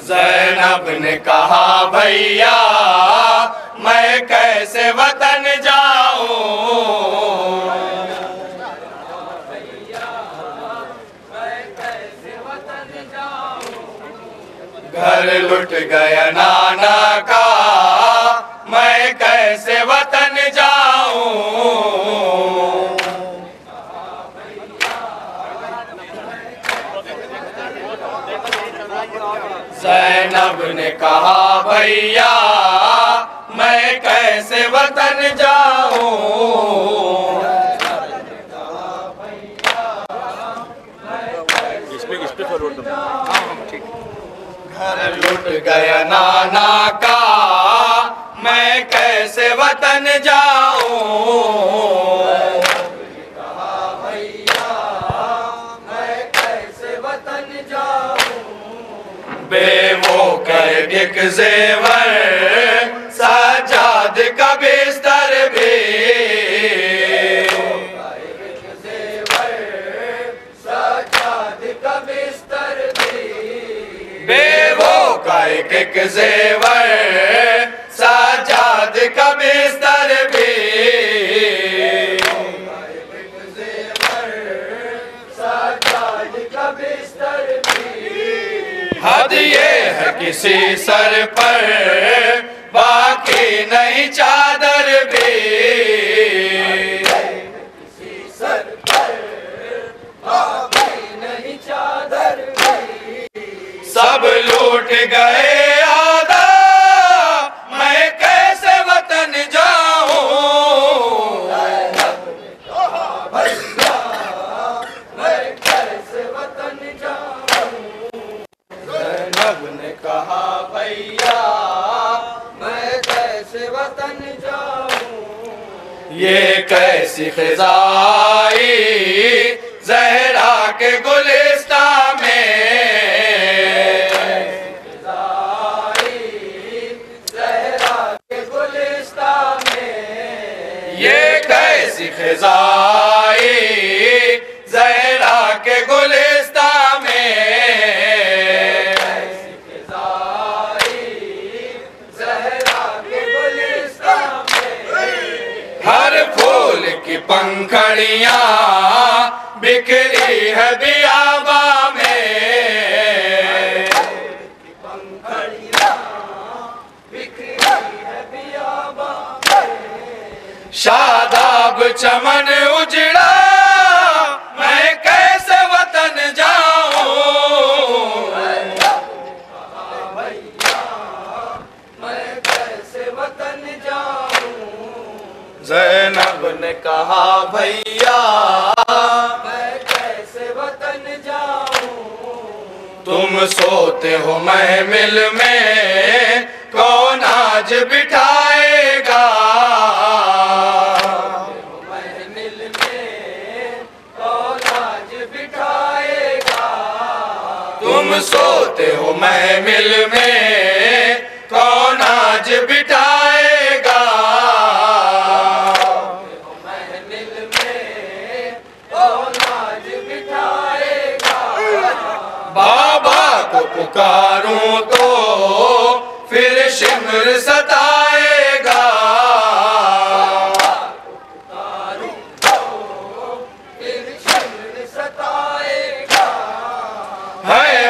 ज़ैनब ने कहा भैया मैं कैसे वतन जाऊं, घर लुट गया नाना का मैं कैसे वतन जाऊं। ज़ैनब ने कहा भैया मैं कैसे वतन जाऊं, घर लुट गया नाना का मैं कैसे वतन जाऊं। कहा भैया मैं कैसे वतन जाऊं, बेवो कर एक ज़ेवर सजाद का बिस्तर भी, बेवो का एक ज़ेवर सजाद का बिस्तर भी, हद ये है किसी सर पर बाकी नहीं चादर भी, किसी सर पर बाकी नहीं चादर भी, सब लूट गए आदा मैं कैसे वतन जाऊं। मैं कैसे वतन जाऊं, ज़ैनब ने कहा भैया मैं कैसे वतन जाऊं। ये कैसी ख़िज़ाई ज़हरा के गुलिस्तां में, ख़िज़ाई ज़हरा के गुलिस्तां में, ख़िज़ाई ज़हरा के गुलिस्तां में, हर फूल की पंखड़ियाँ बिखरी है बियाबा में, पंखड़ियाँ बिखरी है बियाबा में, शादाब चमन उजड़ा मैं कैसे वतन जाऊं। मैं कैसे वतन जाऊं, ज़ैनब ने कहा भैया मैं कैसे वतन जाऊं। तुम सोते हो महमिल में कौन आज बिठाएगा, तुम सोते हो महमिल में कौन आज बिठाएगा, महमिल में कौन आज बिठाएगा। बाबा को पुकारूं तो फिर शिमर सताएगा,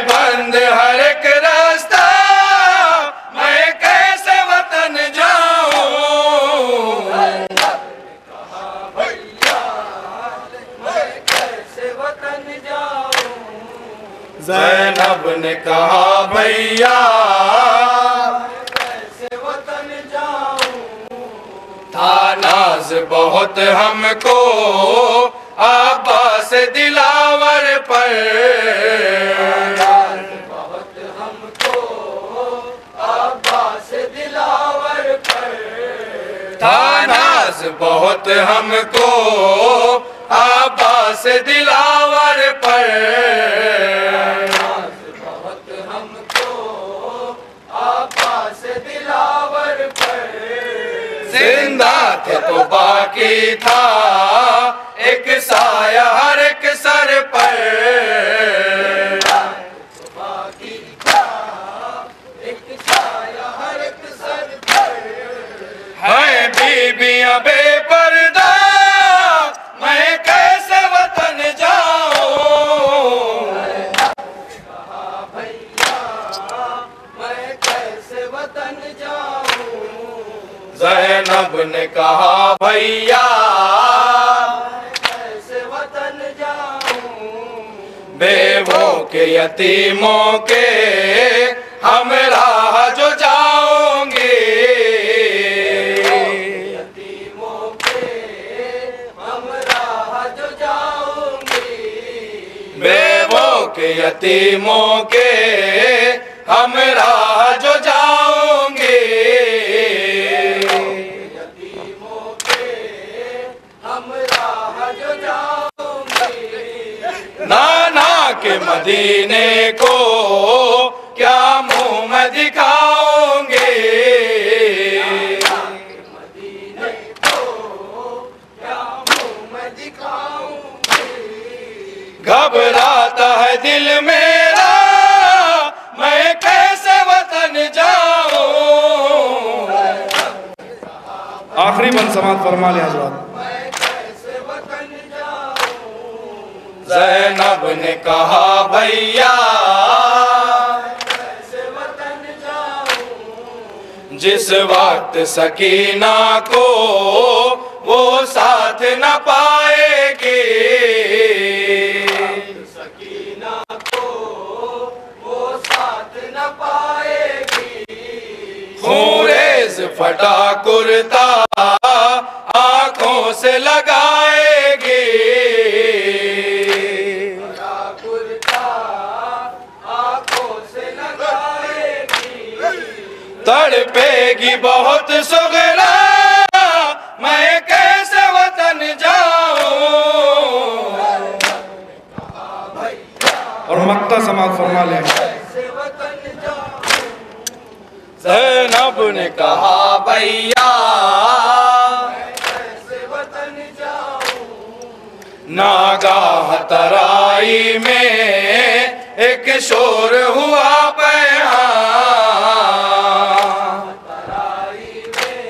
बंद हर एक रास्ता मैं कैसे वतन जाऊं। कहा भैया मैं कैसे वतन जाऊं, ज़ैनब ने कहा भैया कैसे वतन जाऊं। था नाज बहुत हमको अब्बास दिलावर पर, था नाज बहुत हमको अब्बास दिलावर पर, बहुत हमको अब्बास दिलावर पर, जिंदा थे तो बाकी था एक साया हर एक सर पर, बाकी था दुनिया बेपर्दा, मैं कैसे वतन जाऊं। कहा भैया मैं कैसे वतन जाऊं। ज़ैनब ने कहा भैया मैं कैसे वतन जाऊं। बेवों के यतीमों के हम राह जो जाओगे, यतीमों के हम राह जो जाओगे। बेवों के यतीमों के हम राह जो जाओगे। यतीमों के हम राह जो जाओगे। नाना के मदीने को क्या मुंह में दिखाओगे। मदीने को क्या मुंह में दिखाओगे। घबराता है दिल मेरा, मैं कैसे वतन जाऊं। आखिरी बंद समात फरमा ले हजरात। मैं कैसे वतन जाऊं। ज़ैनब ने कहा भैया जिस वक्त सकीना को वो साथ न पाएगी। सकीना को वो साथ न पाएगी। खूरेज फटा कुर्ता आंखों से लगाएगी। फटा कुर्ता आंखों से लगाएगी। तड़पेगी बहुत सुगरा, मैं कैसे वतन जाऊं। और मक्ता समात फरमा ले। कैसे वतन जाऊं। ज़ैनब ने कहा भैया कैसे वतन जाऊं। नागाह तराई में एक शोर हुआ पैहां। तराई में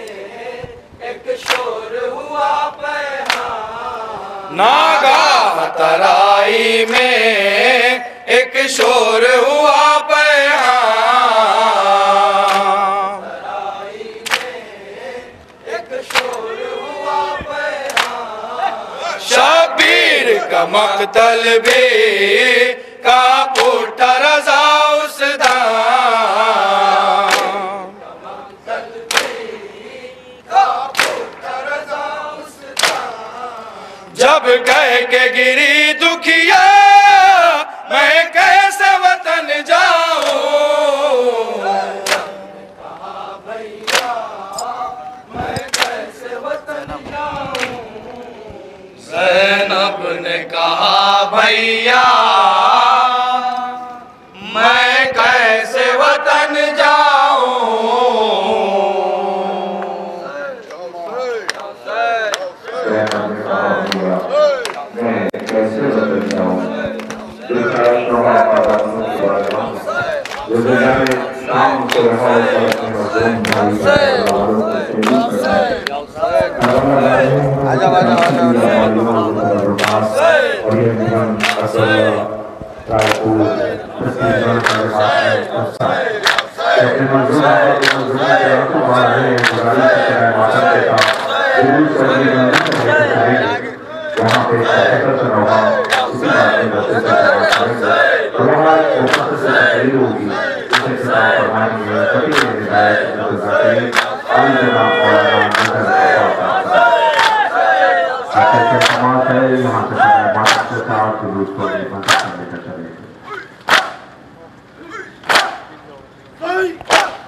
एक शोर हुआ पैहां। नागाह तराई में एक शोर हुआ पैहां। तराई में एक शोर हुआ पैहां। शबीर का मक्तल भी का पुट्ठा रज़ा उस दाम। जब कह के गिरी दुखिया, मैं कैसे वतन जाऊं। कहा भैया मैं कैसे वतन जाऊं। ज़ैनब ने कहा भैया मैं कैसे वतन जाऊं। Hey!